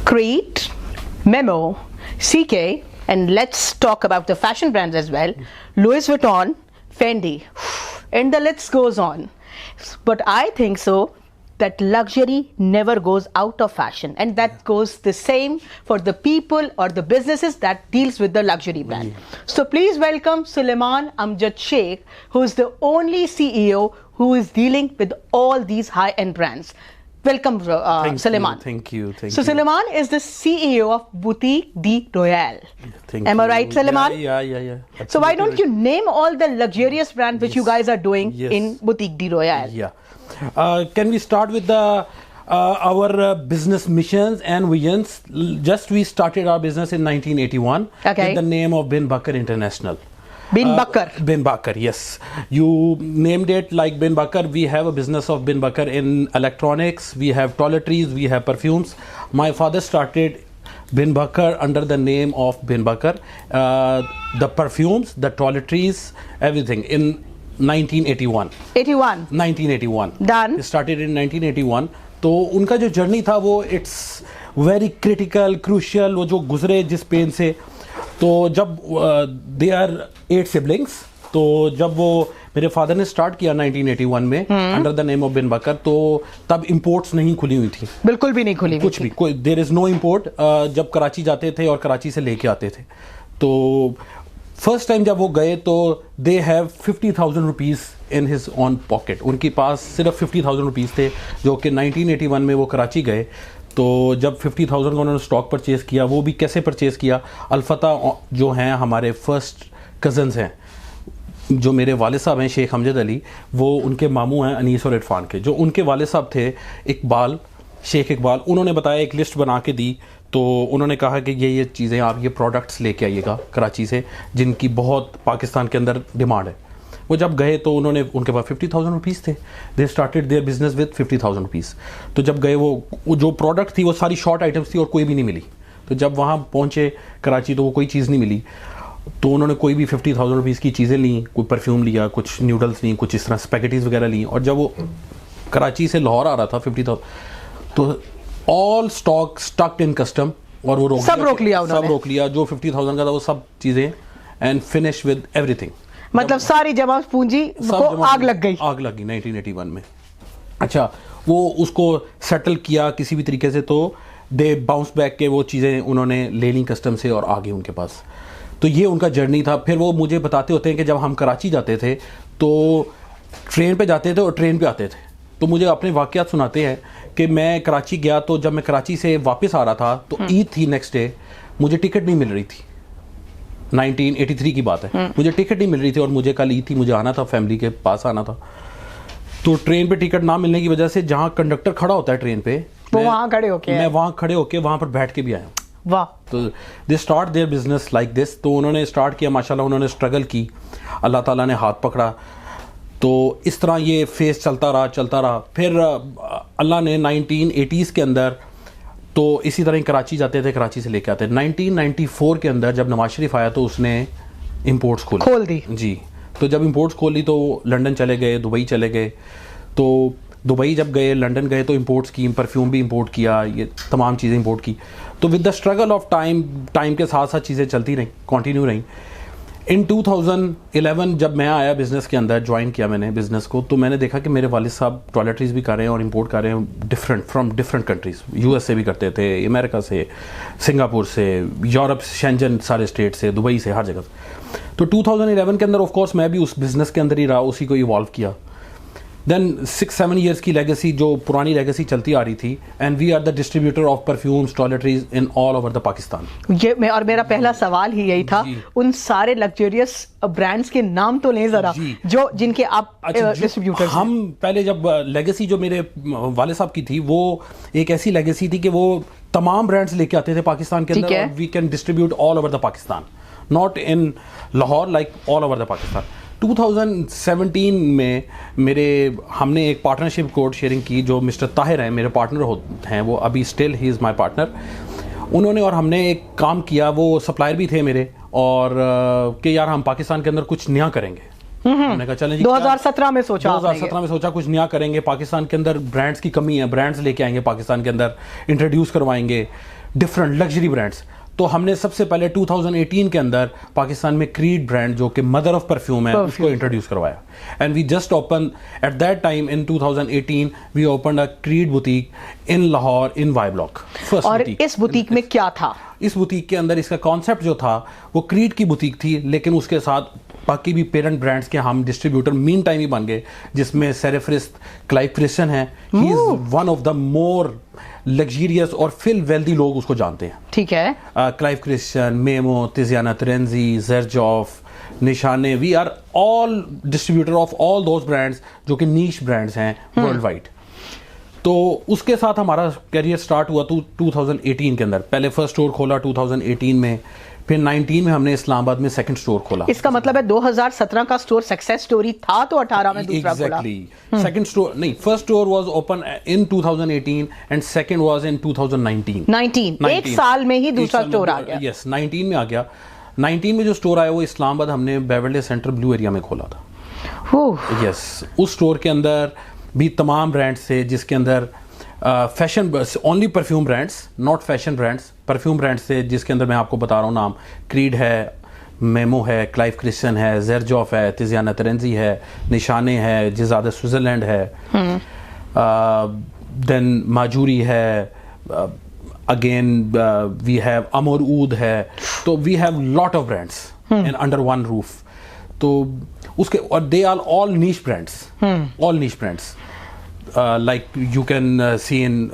Crete, Memo, CK, and let's talk about the fashion brands as well. Louis Vuitton, Fendi, and the list goes on. But I think so that luxury never goes out of fashion, and that goes the same for the people or the businesses that deals with the luxury brand. So please welcome Suleiman Amjad Sheikh, who is the only CEO who is dealing with all these high-end brands. Welcome, Suleiman. Thank you. So Suleiman is the CEO of Boutique de Royale. Am I right, Suleiman? Yeah. Absolutely. So why don't you name all the luxurious brands which you guys are doing in Boutique de Royale? Yeah. Can we start with our business missions and visions? Just we started our business in 1981 with the name of Bin Bakkar International. Bin Bakkar. Bin Bakkar, yes. You named it like Bin Bakkar. We have a business of Bin Bakkar in electronics. We have toiletries. We have perfumes. My father started Bin Bakkar under the name of Bin Bakkar. The perfumes, the toiletries, everything in 1981. 1981. Done. It started in 1981. तो उनका जो journey था वो it's very critical crucial, वो जो गुजरे जिस pen से, तो जब दे आर 8 सिबलिंग्स, तो जब वो मेरे फादर ने स्टार्ट किया 1981 में अंडर द नेम ऑफ बिन बकर, तो तब इंपोर्ट्स नहीं खुली हुई थी, बिल्कुल भी नहीं खुली, कुछ भी, कोई देयर इज नो इंपोर्ट. जब कराची जाते थे और कराची से लेके आते थे, तो फर्स्ट टाइम जब वो गए तो they have 50,000 rupees in his on pocket. उनके पास सिर्फ 50,000 रुपीज़ थे, जो कि 1981 में वो कराची गए. तो जब 50,000 का उन्होंने स्टॉक परचेज़ किया, वो भी कैसे परचेज़ किया, अलफता जो हैं हमारे फर्स्ट कज़न्स हैं, जो मेरे वालिद साहब हैं शेख हमजद अली, वो उनके मामू हैं अनीस और इरफान के. जो उनके वालिद साहब थे इकबाल, शेख इकबाल, उन्होंने बताया, एक लिस्ट बना के दी. तो उन्होंने कहा कि ये चीज़ें आप ये प्रोडक्ट्स लेके आइएगा कराची से, जिनकी बहुत पाकिस्तान के अंदर डिमांड है. वो जब गए तो उन्होंने, उनके पास 50,000 रुपीज़ थे. They started their business with 50,000 rupees. तो जब गए, वो जो प्रोडक्ट थी वो सारी शॉर्ट आइटम्स थी और कोई भी नहीं मिली. तो जब वहाँ पहुँचे कराची तो वो कोई चीज़ नहीं मिली. तो उन्होंने कोई भी 50,000 रुपीज़ की चीज़ें ली, कोई परफ्यूम लिया, कुछ न्यूडल्स ली, कुछ इस तरह स्पैगेटीज़ वगैरह ली. और जब वो कराची से लाहौर आ रहा था 50,000, तो ऑल स्टॉक स्टक्ड इन कस्टम, और वो सब रोक लिया. जो 50,000 का था वो सब चीज़ें, एंड फिनिश विद एवरीथिंग. मतलब सारी जमा पूंजी को आग लग गई 1981 में. अच्छा, वो उसको सेटल किया किसी भी तरीके से, तो दे बाउंस बैक के वो चीज़ें उन्होंने ले ली कस्टम से और आ गई उनके पास. तो ये उनका जर्नी था. फिर वो मुझे बताते होते हैं कि जब हम कराची जाते थे तो ट्रेन पे जाते थे और ट्रेन पे आते थे, तो मुझे अपने वाक़यात सुनाते हैं कि मैं कराची गया, तो जब मैं कराची से वापस आ रहा था तो ईद थी नेक्स्ट डे, मुझे टिकट नहीं मिल रही थी. 1983 की बात है. मुझे टिकट नहीं मिल रही थी और मुझे कल ईद थी, मुझे आना था, फैमिली के पास आना था. तो ट्रेन पे टिकट ना मिलने की वजह से जहाँ कंडक्टर खड़ा होता है ट्रेन पे, मैं वहाँ खड़े होके वहाँ पर बैठ के भी आया. वाह. तो they start their business like this. तो उन्होंने स्टार्ट किया, माशाल्लाह उन्होंने स्ट्रगल की, अल्लाह ताला ने हाथ पकड़ा. तो इस तरह ये फेस चलता रहा. फिर अल्लाह ने 1980s के अंदर, तो इसी तरह कराची जाते थे, कराची से लेके आते. 1994 के अंदर जब नवाज शरीफ आया तो उसने इंपोर्ट्स खोल दी जी. तो जब इंपोर्ट्स खोल ली तो लंदन चले गए, दुबई चले गए. तो दुबई जब गए, लंदन गए, तो इंपोर्ट्स की, परफ्यूम भी इंपोर्ट किया, ये तमाम चीज़ें इंपोर्ट की. तो with the struggle of time के साथ साथ चीज़ें चलती रहीं, कंटिन्यू रहीं. इन 2011 जब मैं आया बिज़नेस के अंदर, ज्वाइन किया मैंने बिज़नेस को, तो मैंने देखा कि मेरे वालिद साहब टॉयलेटरीज भी कर रहे हैं और इंपोर्ट कर रहे हैं फ्रॉम डिफरेंट कंट्रीज़. यूएस से भी करते थे, अमेरिका से, सिंगापुर से, यूरोप, शेंजन सारे स्टेट से, दुबई से, हर जगह से. तो 2011 के अंदर ऑफ कोर्स मैं भी उस बिज़नेस के अंदर ही रहा, उसी को इवॉल्व किया. देन 6-7 ईयर्स की लेगेसी, जो पुरानी लेगेसी चलती आ रही थी, and we are the distributor of perfumes, toiletries in all over the Pakistan. और मेरा पहला सवाल ही यही था, उन सारे लग्जरियस ब्रांड्स के नाम तो लें जरा, जो जिनके आप डिस्ट्रीब्यूटर. हम पहले जब लेगेसी जो मेरे वाले साहब की थी, वो एक ऐसी लेगेसी थी कि वो तमाम ब्रांड्स लेके आते थे पाकिस्तान के अंदर, और we can distribute all over the Pakistan, not in Lahore, like all over the Pakistan. 2017 में हमने एक पार्टनरशिप कोड शेयरिंग की, जो मिस्टर ताहिर हैं मेरे पार्टनर हैं, वो अभी still he is my partner. उन्होंने और हमने एक काम किया, वो सप्लायर भी थे मेरे, और कि यार हम पाकिस्तान के अंदर कुछ नया करेंगे. हमने कहा चलें जी 2017 में सोचा आपने ये? 2017 में सोचा कुछ नया करेंगे, पाकिस्तान के अंदर ब्रांड्स की कमी है, ब्रांड्स लेके आएंगे पाकिस्तान के अंदर, इंट्रोड्यूस करवाएंगे डिफरेंट लग्जरी ब्रांड्स। तो हमने सबसे पहले 2018 के अंदर पाकिस्तान में क्रीड ब्रांड जो कि मदर ऑफ परफ्यूम है उसको इंट्रोड्यूस करवाया। And we just open at that time in 2018 we open a Creed boutique in Lahore in Y block. और इस बुटीक में क्या था? इस बुटीक के अंदर इसका कॉन्सेप्ट जो था वो क्रीड की बुटीक थी, लेकिन उसके साथ बाकी भी पेरेंट ब्रांड्स के हम डिस्ट्रीब्यूटर मीन टाइम ही बन गए, जिसमें सेरेफ्रिस्ट, क्लाइव क्रिश्चियन है। He is one of the more luxurious और फिल वेल्दी लोग उसको जानते हैं। ठीक है। Clive Christian, Memo, Tiziana Terenzi, Xerjoff, Nishane, we are all distributor of all those brands जो कि नीश ब्रांड्स हैं वर्ल्ड वाइड। तो उसके साथ हमारा करियर स्टार्ट हुआ 2018 के अंदर। पहले फर्स्ट स्टोर खोला 2018 में, फिर 19 में हमने इस्लामाबाद में सेकंड स्टोर खोला। इसका मतलब है 2017 का स्टोर सक्सेस स्टोरी था तो 18 में दूसरा खोला। एग्जैक्टली। सेकंड स्टोर नहीं, first store was open in 2018 and second was in 2019। एक साल में ही दूसरा स्टोर आ गया। यस, 19 में आ गया। 19 में जो स्टोर आया वो इस्लामाबाद हमने बेवर्ली सेंटर ब्लू एरिया में खोला था। यस, उस स्टोर के अंदर भी तमाम ब्रांड्स थे, जिसके अंदर fashion only perfume brands, not fashion brands, perfume brands थे, जिसके अंदर मैं आपको बता रहा हूँ नाम, क्रीड है, मेमो है, क्लाइव क्रिश्चियन है, ज़ेरजॉफ है, तिजियाना तेरेंजी है, निशाने है, जिज़ाद स्विट्जरलैंड है, देन माजूरी है, अगेन वी हैव अमर ऊद है। तो we have lot of brands in under one roof. तो उसके और they are all niche brands, all niche brands like you can see in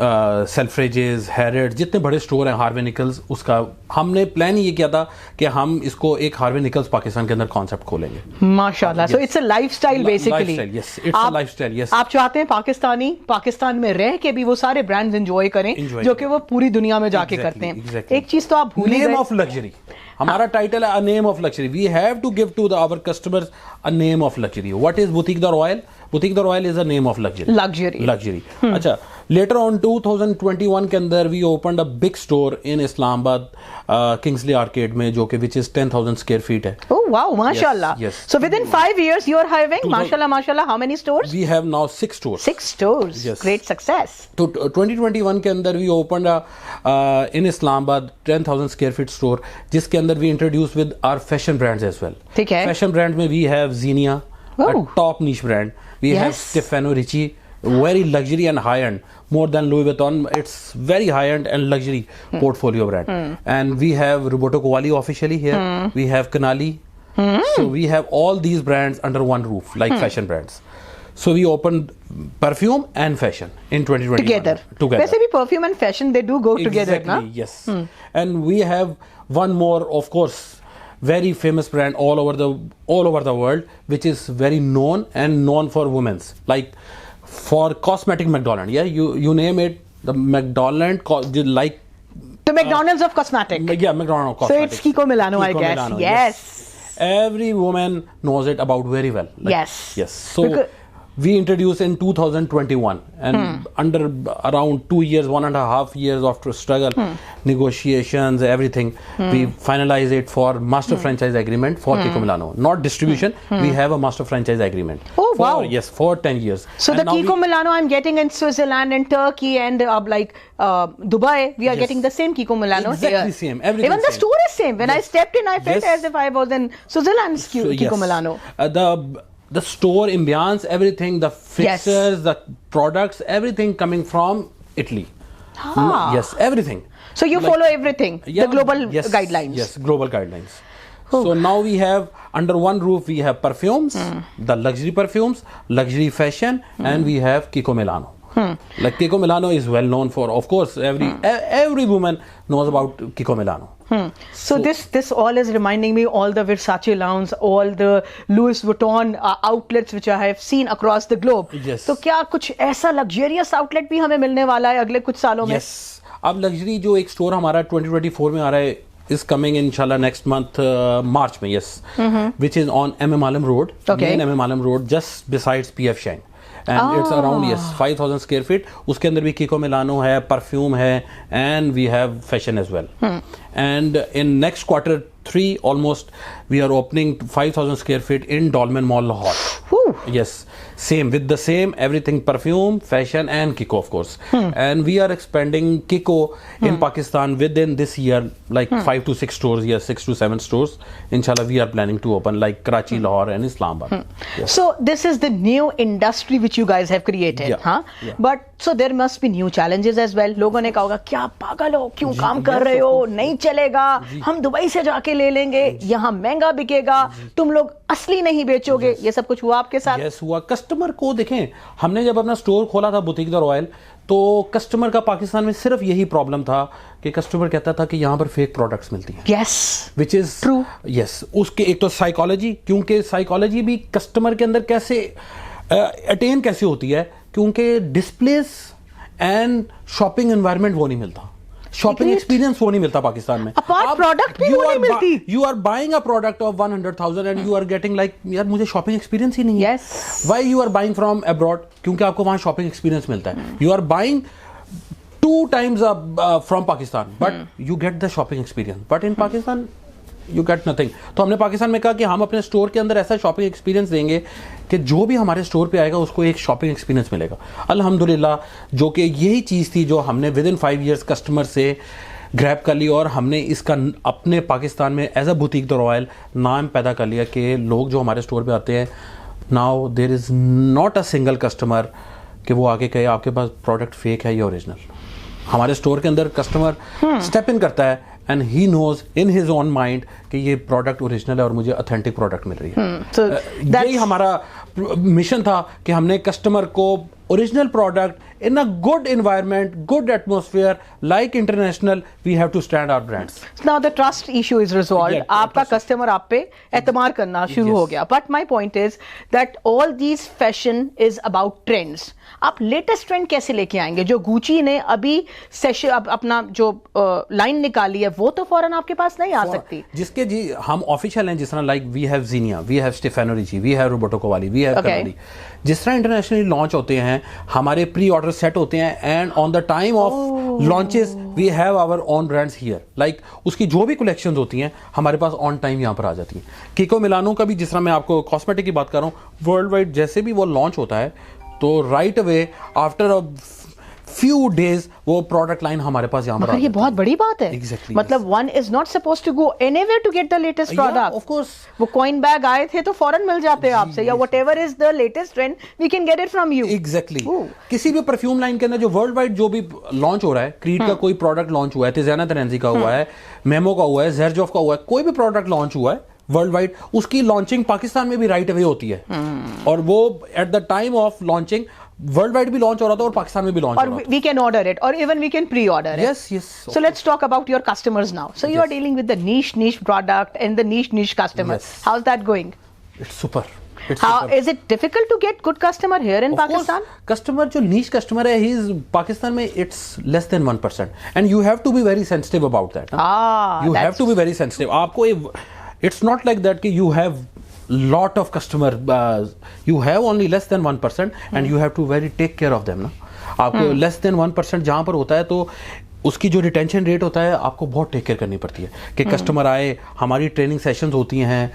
Selfridges, Harrods, जितने बड़े स्टोर हैं, हार्वे निकल्स। उसका हमने प्लान ये किया था कि हम इसको एक हार्वे निकल्स पाकिस्तान के अंदर कॉन्सेप्ट खोलेंगे। माशाल्लाह। So it's a lifestyle basically. Yes, it's a lifestyle. Yes, आप चाहते हैं पाकिस्तानी पाकिस्तान में रह के भी वो सारे ब्रांड्स एंजॉय करें जो कि वो पूरी दुनिया में जाके करते हैं। एक चीज तो आप भूल ही नेम ऑफ लग्जरी, हमारा टाइटल है a name of luxury. We have to give to our customers a name of luxury. What is boutique the royal? Boutique the royal is a name of luxury. अच्छा, later on 2021 के अंदर we opened a big store in Islamabad Kingsley Arcade में, जो कि which is 10,000 square feet है। Oh wow, mashallah. Yes. So within 5 years you are having, mashallah, how many stores? We have now 6 stores. 6 stores. Yes. Great success. तो 2021 के अंदर we open in Islamabad 10,000 square feet store, जिसके अंदर we introduce with our fashion brands as well. ठीक है। Fashion brand में we have Zegna, top niche brand. We have Stefano Ricci, very luxury and high end, more than Louis Vuitton. It's very high end and luxury portfolio brand. And we have Roberto Cavalli officially here. We have Canali. So we have all these brands under one roof, like fashion brands. So we opened perfume and fashion in 2021. Together. वैसे भी perfume and fashion they do go together, ना? Yes. And we have one more, of course, very famous brand all over the world, which is very known for women's, like for cosmetic McDonald. Yeah, you name it, the McDonald like the McDonald's of cosmetic. Yeah, McDonald cosmetics. So it's Kiko Milano, I guess. Milano, yes. Every woman knows it about very well. Yes. So we introduced in 2021, and under around 2 years, 1.5 years after struggle, negotiations, everything, we finalized it for master franchise agreement for Kiko Milano. Not distribution, we have a master franchise agreement. Oh, wow. Yes, for 10 years. So and the Kiko Milano I'm getting in Switzerland and Turkey and Dubai, we are getting the same Kiko Milano exactly here. Same, everything even the same. store is same. When I stepped in, I felt as if I was in Switzerland's Kiko Milano. The store ambiance, everything, the fixtures, the products, everything coming from Italy. Yes, everything. So you follow everything, the global guidelines. Yes, global guidelines. So now we have under one roof, we have perfumes, the luxury perfumes, luxury fashion, and we have Kiko Milano. Like Kiko Milano is well known for, of course, every woman knows about Kiko Milano. So this all is reminding me all the Versace lounge, all the Louis Vuitton outlets which I have seen across the globe. Yes. तो क्या कुछ ऐसा luxurious outlet भी हमें मिलने वाला है अगले कुछ सालों में? Yes. अब luxury जो एक store हमारा 2024 में आ रहा है is coming inshallah next month March में, yes, which is on MM Alam Road, main MM Alam Road, just besides PF Shang. And it's around 5,000 square feet. उसके अंदर भी Kiko Milano है, perfume है, and we have fashion as well. And in next quarter 3 almost we are opening 5,000 square feet in Dolmen Mall, Lahore. Whew. Yes, same with the same everything, perfume, fashion and Kiko of course. And we are expanding Kiko in Pakistan within this year, like 5 to 6 stores, yes, 6 to 7 stores. Inshallah, we are planning to open like Karachi, Lahore and Islamabad. Yes. So this is the new industry which you guys have created, Yeah, huh? yeah. But so there must be new challenges as well. लोगों ने कहा होगा क्या पागल हो, क्यों काम कर रहे हो, नहीं चलेगा, हम दुबई से जाके ले लेंगे, यहाँ महंगा बिकेगा, तुम लोग असली नहीं बेचोगे, ये सब कुछ हुआ आपके साथ? यस हुआ। कस्टमर को देखें, हमने जब अपना स्टोर खोला था बुटीक द रॉयल, तो कस्टमर का पाकिस्तान में सिर्फ यही प्रॉब्लम था कि कस्टमर कहता था कि यहाँ पर फेक प्रोडक्ट्स मिलती हैं। Yes. Which is True. Yes, उसके एक तो साइकोलॉजी, क्योंकि साइकोलॉजी भी कस्टमर के अंदर कैसे अटेन कैसे होती है, क्योंकि डिस्प्लेस एंड शॉपिंग एनवायरनमेंट वो नहीं मिलता, शॉपिंग Agreed. एक्सपीरियंस वो नहीं मिलता पाकिस्तान में। Apart product भी वो नहीं मिलती। You are buying a product of 100,000 and you are getting like, यार मुझे शॉपिंग एक्सपीरियंस ही नहीं है। Yes. Why you are buying from abroad? क्योंकि आपको वहां शॉपिंग एक्सपीरियंस मिलता है। You are buying 2 times from Pakistan, but you get the shopping experience, but in Pakistan you get nothing. तो हमने पाकिस्तान में कहा कि हम अपने स्टोर के अंदर ऐसा शॉपिंग एक्सपीरियंस देंगे कि जो भी हमारे स्टोर पे आएगा उसको एक शॉपिंग एक्सपीरियंस मिलेगा। अल्हम्दुलिल्लाह, जो कि यही चीज़ थी जो हमने विद इन 5 years कस्टमर से ग्रैब कर ली, और हमने इसका अपने पाकिस्तान में as a boutique the royal नाम पैदा कर लिया कि लोग जो हमारे स्टोर पे आते हैं, now there is not a single customer कि वो आके कहे आपके पास प्रोडक्ट फेक है या ओरिजिनल। हमारे स्टोर के अंदर कस्टमर स्टेप इन करता है and he knows in his own mind कि ये प्रोडक्ट ओरिजिनल है और मुझे ऑथेंटिक प्रोडक्ट मिल रही है। So यही हमारा मिशन था कि हमने कस्टमर को original product in a good environment, good atmosphere, like international, we have to stand our brands. now the trust issue is resolved. Yeah, आपका कस्टमर आप पे एतमाद करना शुरू हो गया. But my point is that all these fashion is about trends. आप latest trend कैसे लेके आएंगे? जो गुची ने अभी सेशन अपना जो लाइन निकाली है वो तो फौरन आपके पास नहीं आ सकती। जिसके जी हम ऑफिशियल हैं, जिस तरह like we have Zegna, we have Stefano Ricci, we have Roberto Cavalli, we have Canali, जिस तरह इंटरनेशनली लॉन्च होते हैं, हमारे प्री ऑर्डर सेट होते हैं and on the time of launches we have our own brands here. Like उसकी जो भी कलेक्शंस होती हैं हमारे पास ऑन टाइम यहाँ पर आ जाती हैं। किको मिलानो का भी, जिस तरह मैं आपको कॉस्मेटिक की बात कर रहा हूँ, वर्ल्ड वाइड जैसे भी वो लॉन्च होता है तो right away after a few days वो प्रोडक्ट लाइन हमारे पास यहाँ पर। ये बहुत बड़ी बात है। Exactly, मतलब one is not suppose to go anywhere to get the latest product. Of course वो कॉइन बैग आए थे तो फौरन मिल जाते हैं आपसे, या whatever is the latest trend we can get it from you. Exactly. किसी भी परफ्यूम लाइन के अंदर जो वर्ल्ड वाइड जो भी लॉन्च हो रहा है, क्रीड का कोई प्रोडक्ट लॉन्च हुआ है, तिजाना तरेंजी का हुआ है, मेमो का हुआ है, ज़ेरजॉफ का हुआ है, कोई भी प्रोडक्ट लॉन्च हुआ है वर्ल्ड वाइड, उसकी लॉन्चिंग पाकिस्तान में भी राइट अवे होती है। और वो at the time of launching world wide भी लॉन्च हो रहा था और पाकिस्तान में भी लॉन्च हो रहा था। we can order it, or even we can pre-order it. Yes. So let's talk about your customers now. So you are dealing with the niche product and the niche customers. Yes. How's that going? It's super. How is it difficult to get good customer here in Pakistan? Customer जो niche customer है, he is Pakistan में it's less than 1%, and you have to be very sensitive about that. You have to be very sensitive. आपको it's not like that कि you have lot of customer, you have only less than 1% and you have to very take care of them ना। आपको less than 1% जहाँ पर होता है तो उसकी जो रिटेंशन रेट होता है आपको बहुत टेक केयर करनी पड़ती है कि कस्टमर आए, हमारी ट्रेनिंग सेशंस होती हैं,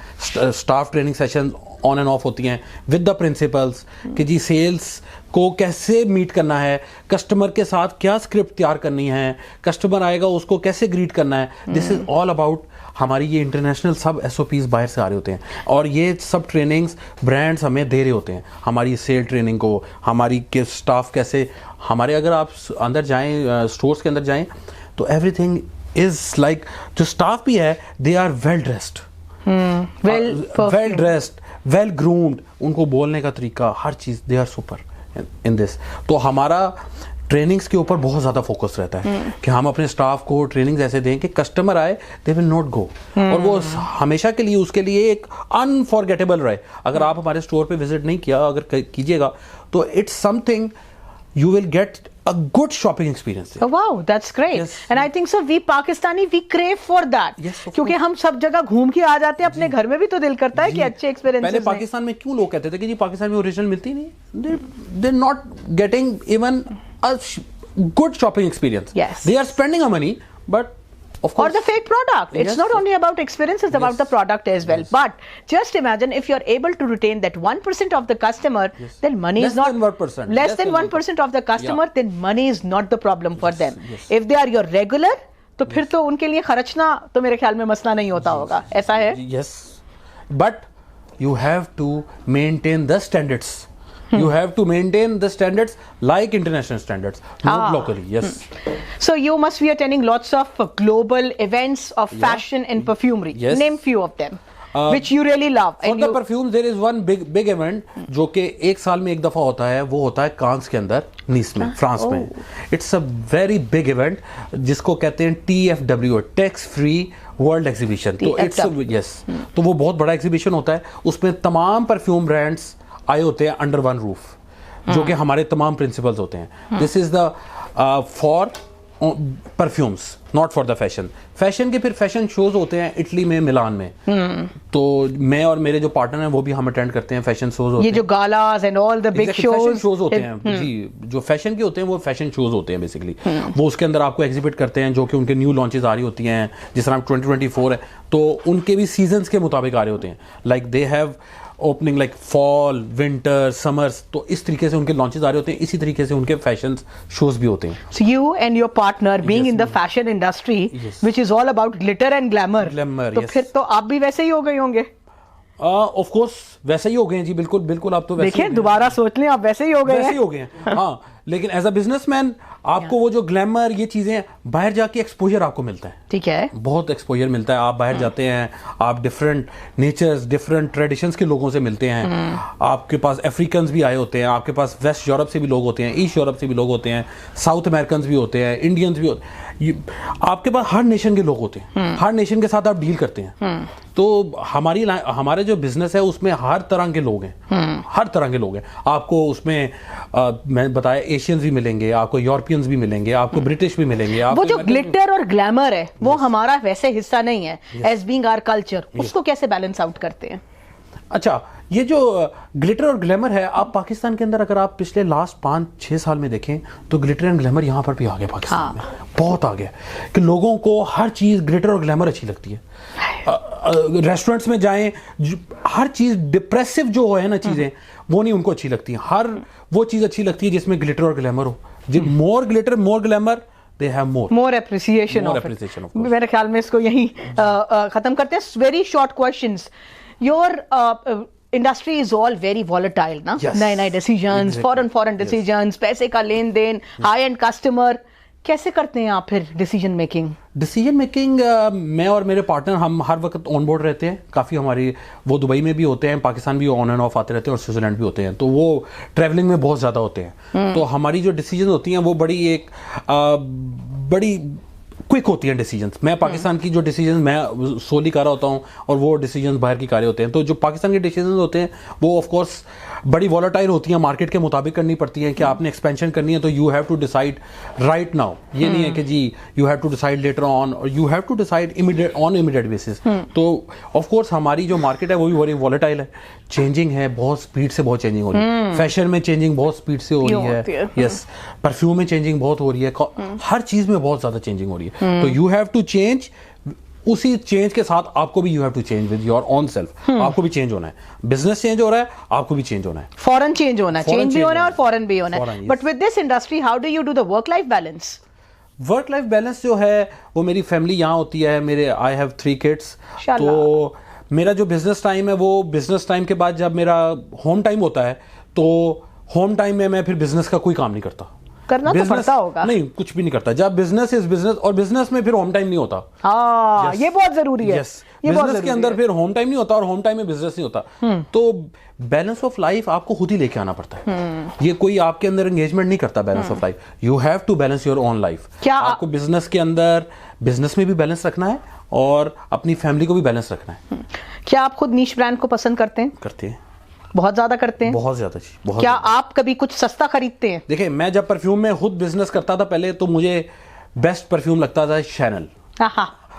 staff training sessions on end of होती हैं विद द प्रिंसिपल्स कि जी सेल्स को कैसे मीट करना है, कस्टमर के साथ क्या स्क्रिप्ट तैयार करनी है, कस्टमर आएगा उसको कैसे ग्रीट करना है। दिस इज ऑल अबाउट हमारी ये इंटरनेशनल सब SOPs बाहर से आ रहे होते हैं और ये सब ट्रेनिंग्स ब्रांड्स हमें दे रहे होते हैं। हमारी सेल ट्रेनिंग को, हमारी के स्टाफ कैसे, हमारे अगर आप अंदर जाएं, स्टोर्स के अंदर जाएं तो एवरीथिंग इज लाइक, जो स्टाफ भी है they are well dressed, well dressed, well groomed, उनको बोलने का तरीका, हर चीज़, they are super in this. तो हमारा ट्रेनिंग्स के ऊपर बहुत ज़्यादा फोकस रहता है कि हम अपने स्टाफ को ट्रेनिंग्स ऐसे दें कि कस्टमर आए दे विल नॉट गो, और वो हमेशा के लिए उसके लिए एक अनफॉरगेटेबल रहे। अगर आप हमारे स्टोर पे विजिट नहीं किया, अगर कीजिएगा तो it's something you will get a good shopping experience there. Oh wow, that's great. Yes. And I think so we Pakistani we crave for that. Yes, of क्योंकि हम सब जगह घूम के आ जाते हैं, अपने घर में भी तो दिल करता है कि अच्छे एक्सपीरियंसेस। पहले पाकिस्तान में क्यों लोग कहते थे कि जी पाकिस्तान में ओरिजिनल मिलती नहीं, they are not getting even a good shopping experience. Yes. They are spending a money but Of or course. the fake product. It's Yes. not only about experience, it's about Yes. the product as well. Yes. But just imagine if you're able to retain that 1% of the customer, then money Less is not than 1%. less than 1% of the customer, then money is not the problem for them. yes. If they are your regular, तो फिर तो उनके लिए खर्चना तो मेरे ख्याल में मसला नहीं होता होगा, ऐसा है? Yes, but you have to maintain the standards. You have to maintain the standards like international standards, not locally. Yes. So you must be attending lots of global events of fashion and perfumery. Yes. Name few of them, which you really love. For And the you, perfume there is one big event जो कि एक साल में एक दफा होता है, वो होता है कांस के अंदर, नीस में, फ्रांस में. It's a very big event जिसको कहते हैं TFW, tax free world exhibition. तो इट्स यस, तो वो बहुत बड़ा एग्जीबिशन होता है. उसमें तमाम परफ्यूम ब्रांड्स आए होते हैं अंडर वन रूफ, जो कि हमारे तमाम प्रिंसिपल्स होते हैं. This is the for perfumes, not for the fashion. Fashion के फिर फैशन शोज होते हैं इटली में, मिलान में. तो मैं और मेरे जो पार्टनर हैं वो भी हम अटेंड करते हैं फैशन शोज होते ये जो galas and all the big fashion shows shows होते हैं जी, जो फैशन के होते हैं वो फैशन शोज होते हैं बेसिकली. वो उसके अंदर आपको एग्जिबिट करते हैं जो कि उनके न्यू लॉन्चेस आ रही होती हैं. जिस तरह 2024 है तो उनके भी सीजन्स के मुताबिक आ रहे होते हैं. Like they have opening like fall, winter, summers. तो इस तरीके से उनके लॉन्चेस आ रहे होते हैं. इसी तरीके से उनके फैशन शोज भी होते हैं. So you and your partner being in the fashion industry, which is all about glitter and glamour, तो yes. फिर तो आप भी वैसे ही हो गए होंगे. ऑफ कोर्स वैसे ही हो गए हैं जी, बिल्कुल बिल्कुल. आप तो वैसे देखिए दोबारा सोच लें, आप वैसे ही हो गए वैसे ही हैं. हो गए हैं. हाँ, लेकिन एज अ बिजनेसमैन आपको वो जो ग्लैमर, ये चीजें बाहर जाके एक्सपोजर आपको मिलता है. ठीक है. बहुत एक्सपोजर मिलता है. आप बाहर जाते हैं, आप डिफरेंट नेचर्स, डिफरेंट ट्रेडिशंस के लोगों से मिलते हैं. आपके पास अफ्रीकन्स भी आए होते हैं, आपके पास वेस्ट यूरोप से भी लोग होते हैं, ईस्ट यूरोप से भी लोग होते हैं, साउथ अमेरिकन भी होते हैं, इंडियंस भी होते हैं. आपके पास हर नेशन के लोग होते हैं. हर नेशन के साथ आप डील करते हैं. तो हमारे जो बिजनेस है उसमें हर तरह के लोग हैं. हर तरह के लोग हैं. आपको उसमें मैं बताया एशियंस भी मिलेंगे, आपको यूरोपियंस भी मिलेंगे, आपको ब्रिटिश भी मिलेंगे. वो जो ग्लिटर और ग्लैमर है वो हमारा वैसे हिस्सा नहीं है. एज बीइंग आवर कल्चर, उसको कैसे बैलेंस आउट करते हैं? अच्छा, ये जो ग्लिटर और ग्लैमर है, आप पाकिस्तान के अंदर अगर आप पिछले लास्ट 5-6 साल में देखें तो ग्लिटर एंड ग्लैमर यहाँ पर भी आ गया पाकिस्तान में. बहुत आ गया कि लोगों को हर चीज़ ग्लिटर और ग्लैमर अच्छी लगती है. रेस्टोरेंट्स में जाएं, हर चीज़ डिप्रेसिव जो है ना चीज़ें, वो नहीं उनको अच्छी लगती. हर वो चीज़ अच्छी लगती है जिसमें ग्लिटर और ग्लैमर हो. More glitter, more glamour, they have more appreciation of appreciation, it. of course. मेरे ख्याल में इसको यही खत्म करते हैं. Very short questions. Your industry is all very volatile ना. Yes. नए डिसीजंस, फॉरेन डिसीजंस, पैसे का लेन देन, हाई एंड कस्टमर, कैसे करते हैं आप फिर डिसीजन मेकिंग? मैं और मेरे पार्टनर हम हर वक्त ऑन बोर्ड रहते हैं. काफ़ी हमारी वो दुबई में भी होते हैं, पाकिस्तान भी ऑन एंड ऑफ आते रहते हैं, और स्विट्जरलैंड भी होते हैं. तो वो ट्रैवलिंग में बहुत ज़्यादा होते हैं. तो हमारी जो डिसीजन होती हैं वो बड़ी क्विक होती हैं डिसीजंस. मैं पाकिस्तान की जो डिसीजन मैं सोली कर रहा होता हूँ और वो डिसीजंस बाहर की कार्य होते हैं. तो जो पाकिस्तान के डिसीजंस होते हैं वो ऑफ कोर्स बड़ी वॉलेटाइल होती हैं, मार्केट के मुताबिक करनी पड़ती हैं. कि आपने एक्सपेंशन करनी है तो you have to decide right now. ये नहीं है कि जी you have to decide later on, और you have to decide immediate basis. तो ऑफ कोर्स हमारी जो मार्केट है वो भी बड़ी वॉलेटाइल है, चेंजिंग है, बहुत स्पीड से बहुत चेंजिंग हो रही है. फैशन में चेंजिंग बहुत स्पीड से हो रही है. यस, परफ्यूम में चेंजिंग बहुत हो रही है. हर चीज में बहुत ज्यादा चेंजिंग हो रही है. तो यू हैव टू चेंज. उसी चेंज के साथ आपको भी you have to change with your own self. आपको भी चेंज होना है. बिजनेस चेंज हो रहा है, आपको भी चेंज होना है. फॉरेन चेंज होना है, चेंज भी होना है और फॉरेन भी होना है. Foreign, yes. But with this industry how do you do the work life balance? Work life balance जो है वो मेरी फैमिली यहाँ होती है. मेरे आई हैव 3 kids. तो मेरा जो बिजनेस टाइम है वो बिजनेस टाइम के बाद जब मेरा होम टाइम होता है तो होम टाइम में मैं फिर बिजनेस का कोई काम नहीं करता. करना तो पड़ता होगा. नहीं, कुछ भी नहीं करता. जब बिजनेस इज बिजनेस, और बिजनेस में फिर होम टाइम नहीं होता. हाँ, ये बहुत जरूरी है. बिजनेस के अंदर फिर होम टाइम नहीं होता और होम टाइम में बिजनेस नहीं होता. तो बैलेंस ऑफ लाइफ आपको खुद ही लेके आना पड़ता है. ये कोई आपके अंदर एंगेजमेंट नहीं करता. Balance of life you have to balance your own life. क्या आपको बिजनेस के अंदर बिजनेस में भी बैलेंस रखना है और अपनी फैमिली को भी बैलेंस रखना है. क्या आप खुद नीश ब्रांड को पसंद करते हैं? करते हैं, बहुत ज्यादा करते हैं. बहुत ज्यादा जी, बहुत. क्या आप कभी कुछ सस्ता खरीदते हैं? देखिए, मैं जब परफ्यूम में खुद बिजनेस करता था पहले, तो मुझे बेस्ट परफ्यूम लगता था Shainal.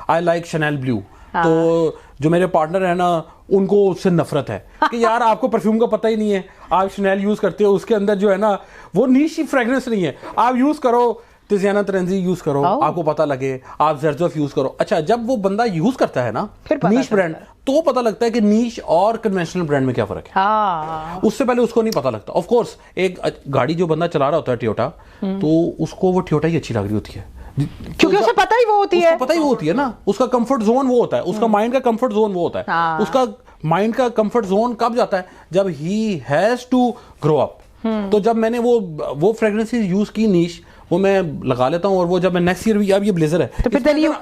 I like Shainal blue. तो जो मेरे पार्टनर है ना, उनको उससे नफरत है कि यार आपको परफ्यूम का पता ही नहीं है, आप शैनल यूज करते हो, उसके अंदर जो है ना वो नीश फ्रेग्रेंस नहीं है. आप यूज करो तिजियाना तरेंजी यूज करो, आपको पता लगे, आप जर्जोफ यूज करो। अच्छा, जब वो बंदा यूज करता है ना नीश ब्रांड, तो पता लगता है कि नीश और कन्वेंशनल ब्रांड में क्या फर्क है। उससे पहले उसको नहीं पता लगता। ऑफ कोर्स एक गाड़ी जो बंदा चला रहा होता है टोयोटा, तो उसको वो टोयोटा ही अच्छी लग रही होती है, क्योंकि उसे पता ही वो होती है, पता ही वो होती है ना, उसका कंफर्ट जोन वो होता है, उसका माइंड का कंफर्ट जोन वो होता है। उसका माइंड का कंफर्ट जोन कब जाता है? जब he has to grow up. तो जब मैंने वो फ्रेग्रेंसेस यूज की नीश, वो मैं लगा लेता हूँ, और वो जब मैं नेक्स्ट ईयर भी, अब ये ब्लेजर है, तो फिर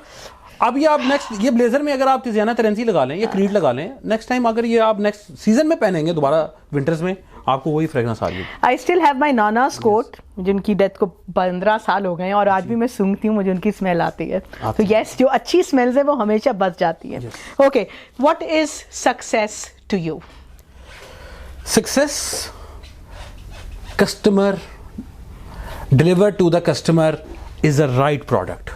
अब ये आप नेक्स्ट ये ब्लेजर में अगर आप तिजियाना तरेंजी लगा लें या क्रीड लगा लें, नेक्स्ट टाइम अगर ये आप नेक्स्ट सीजन में पहनेंगे दोबारा विंटर्स में, आपको वही फ्रेग्रेंस आ जाएगी। आई स्टिल हैव माई नाना's कोट, जिनकी डेथ को 15 साल हो गए हैं, और आज भी मैं सूंघती हूँ, मुझे उनकी स्मेल आती है। तो यस, जो अच्छी स्मेल्स है वो हमेशा बच जाती है। Okay, what is success to you? Success, customer deliver to the customer is the right product.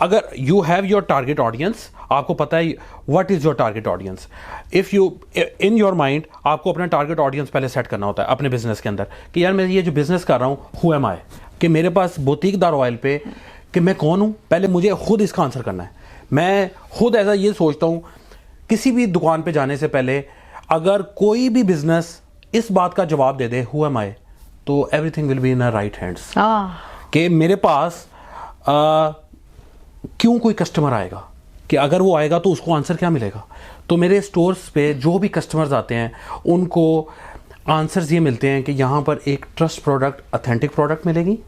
अगर you have your target audience, आपको पता है what is your target audience. If you in your mind, आपको अपना target audience पहले set करना होता है अपने बिजनेस के अंदर, कि यार मैं ये जो बिजनेस कर रहा हूँ, who am I, कि मेरे पास बुटीकदार ऑयल पे कि मैं कौन हूँ, पहले मुझे खुद इसका आंसर करना है। मैं खुद ऐसा ये सोचता हूँ, किसी भी दुकान पे जाने से पहले अगर कोई भी बिजनेस इस बात का जवाब दे दे हु एम आई, तो everything will be in right hands. कि मेरे पास क्यों कोई कस्टमर आएगा, कि अगर वो आएगा तो उसको आंसर क्या मिलेगा। तो मेरे स्टोर्स पे जो भी कस्टमर्स आते हैं उनको आंसर्स ये मिलते हैं कि यहाँ पर एक ट्रस्ट प्रोडक्ट, ऑथेंटिक प्रोडक्ट मिलेगी,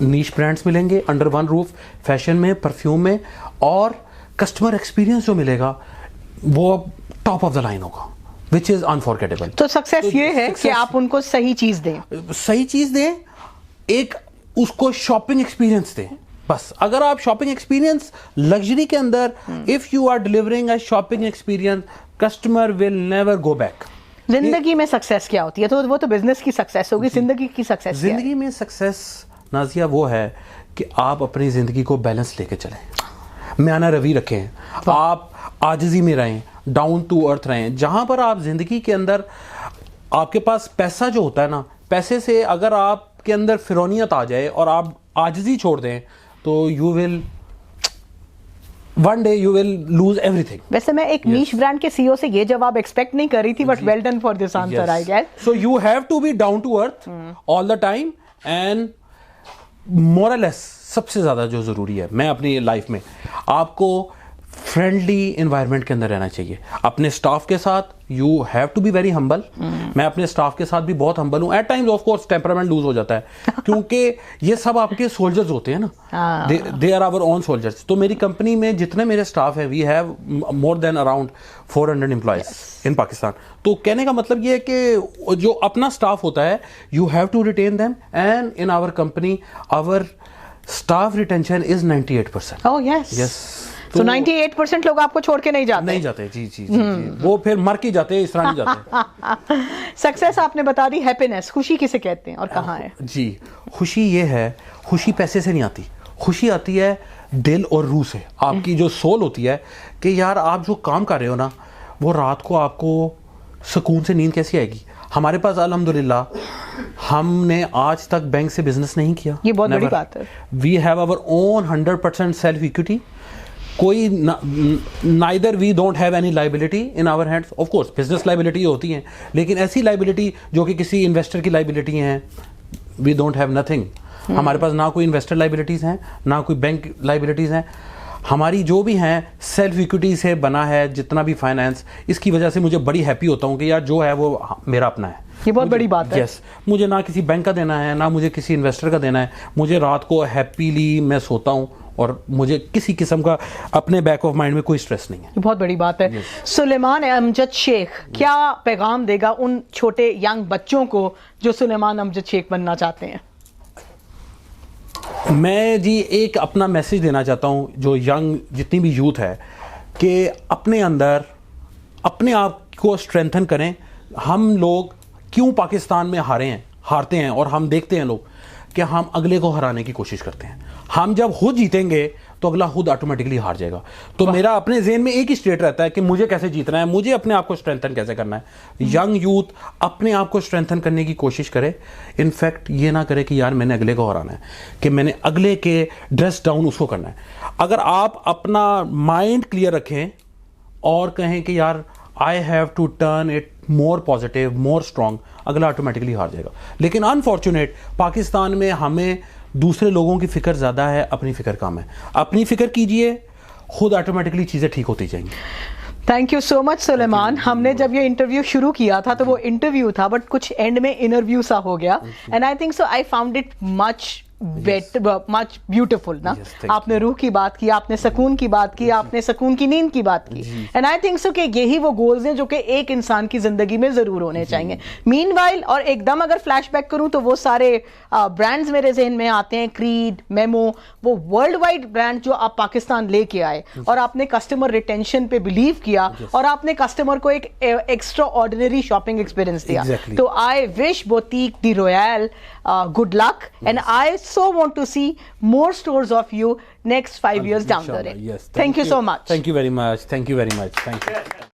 नीश ब्रांड्स मिलेंगे अंडर वन रूफ, फैशन में, परफ्यूम में, और कस्टमर एक्सपीरियंस जो मिलेगा वो टॉप ऑफ द लाइन होगा, which is unforgettable. तो सक्सेस ये है कि आप उनको सही चीज दें, सही चीज दें, एक उसको शॉपिंग एक्सपीरियंस दें। बस अगर आप शॉपिंग एक्सपीरियंस लग्जरी के अंदर, if you are delivering a shopping experience, customer will never go back. जिंदगी में सक्सेस क्या होती है? तो वो तो बिजनेस की सक्सेस होगी, जिंदगी की सक्सेस क्या है? जिंदगी में सक्सेस नाजिया वो है कि आप अपनी जिंदगी को बैलेंस लेके चलें, म्याना रवि रखें, आप आजिज़ी में रहें, डाउन टू अर्थ रहें। जहां पर आप जिंदगी के अंदर, आपके पास पैसा जो होता है ना, पैसे से अगर आपके अंदर फिरौनियत आ जाए और आप आजिज़ी छोड़ दें, तो you will one day you will lose everything. वैसे मैं एक नीश ब्रांड के सीईओ से ये जवाब एक्सपेक्ट नहीं कर रही थी, but well done for this answer I guess. So you have to be down to earth all the time, and मोरलेस सबसे ज्यादा जो जरूरी है, मैं अपनी लाइफ में, आपको फ्रेंडली एनवायरनमेंट के अंदर रहना चाहिए अपने स्टाफ के साथ। You have to be very humble. मैं अपने स्टाफ के साथ भी बहुत हम्बल हूँ। At times of course temperament lose हो जाता है, क्योंकि ये सब आपके सोल्जर्स होते हैं ना, they are our own soldiers. तो मेरी कंपनी में जितने मेरे स्टाफ है, we have more than around 400 employees in Pakistan. तो कहने का मतलब ये है कि जो अपना स्टाफ होता है, you have to retain them, and in our company our staff retention is 98%। Oh yes yes. तो 98% लोग आपको छोड़ के नहीं जाते। जी। वो फिर मर के जाते हैं, इस तरह नहीं जाते। सक्सेस आपने बता दी। हैप्पीनेस, खुशी किसे कहते हैं और कहाँ है? जी, खुशी ये है, खुशी पैसे से नहीं आती, खुशी आती है दिल और रूह से। आपकी जो सोल होती है कि यार आप जो काम कर रहे हो ना, वो रात को आपको सुकून से नींद कैसी आएगी। हमारे पास अल्हम्दुलिल्लाह हमने आज तक बैंक से बिजनेस नहीं किया, ये बहुत बड़ी बात है। We have our own 100% self equity. कोई neither we don't have any liability in our hands. Of course business liability होती हैं, लेकिन ऐसी लाइबिलिटी जो कि किसी इन्वेस्टर की लाइबिलिटी हैं, वी डोंट हैव नथिंग। हमारे पास ना कोई इन्वेस्टर लाइबिलिटीज हैं, ना कोई बैंक लाइबिलिटीज हैं। हमारी जो भी हैं सेल्फ इक्विटी से बना है जितना भी फाइनेंस। इसकी वजह से मुझे बड़ी हैप्पी होता हूँ कि यार जो है वो मेरा अपना है। ये बहुत बड़ी बात है। यस, मुझे ना किसी बैंक का देना है, ना मुझे किसी इन्वेस्टर का देना है। मुझे रात को हैप्पीली मैं सोता हूँ और मुझे किसी किस्म का अपने बैक ऑफ माइंड में कोई स्ट्रेस नहीं है। ये बहुत बड़ी बात है। सुलेमान अमजद शेख क्या पैगाम देगा उन छोटे यंग बच्चों को जो सुलेमान अमजद शेख बनना चाहते हैं? मैं जी एक अपना मैसेज देना चाहता हूँ जो यंग जितनी भी यूथ है, कि अपने अंदर अपने आप को स्ट्रेंथन करें। हम लोग क्यों पाकिस्तान में हारते हैं और हम देखते हैं लोग कि हम अगले को हराने की कोशिश करते हैं। हम जब खुद जीतेंगे तो अगला खुद ऑटोमेटिकली हार जाएगा। तो मेरा अपने ज़हन में एक ही स्टेट रहता है कि मुझे कैसे जीतना है, मुझे अपने आप को स्ट्रेंथन कैसे करना है। यंग यूथ अपने आप को स्ट्रेंथन करने की कोशिश करे, इनफैक्ट ये ना करे कि यार मैंने अगले को हराना है, कि मैंने अगले के ड्रेस डाउन उसको करना है। अगर आप अपना माइंड क्लियर रखें और कहें कि यार I have to turn it more positive, more strong, अगला ऑटोमेटिकली हार जाएगा। लेकिन अनफॉर्चुनेट पाकिस्तान में हमें दूसरे लोगों की फिक्र ज़्यादा है, अपनी फिक्र कम है। अपनी फिक्र कीजिए, खुद ऑटोमेटिकली चीज़ें ठीक होती जाएंगी। Thank you so much Suleman. हमने जब ये इंटरव्यू शुरू किया था तो वो इंटरव्यू था, बट कुछ एंड में इंटरव्यू सा हो गया, and I think so I found it much much beautiful ना। आपने रूह की बात की, आपने सुकून की बात की, आपने सुकून की नींद की बात की, एंड आई थिंक सो कि यही वो गोल्स हैं जो कि एक इंसान की जिंदगी में जरूर होने चाहिए। मीनवाइल, और एकदम अगर फ्लैशबैक करूं तो वो सारे ब्रांड्स मेरे जहन में आते हैं, क्रीड, मेमो, वो वर्ल्ड वाइड ब्रांड जो आप पाकिस्तान लेके आए और आपने कस्टमर रिटेंशन पे बिलीव किया और आपने कस्टमर को एक एक्स्ट्रा ऑर्डिनरी शॉपिंग एक्सपीरियंस दिया। तो I wish बोतीक the royal good luck, and I so want to see more stores of you next 5 years down the road. Yes, thank you so much. Thank you very much. Thank you very much. Thank you.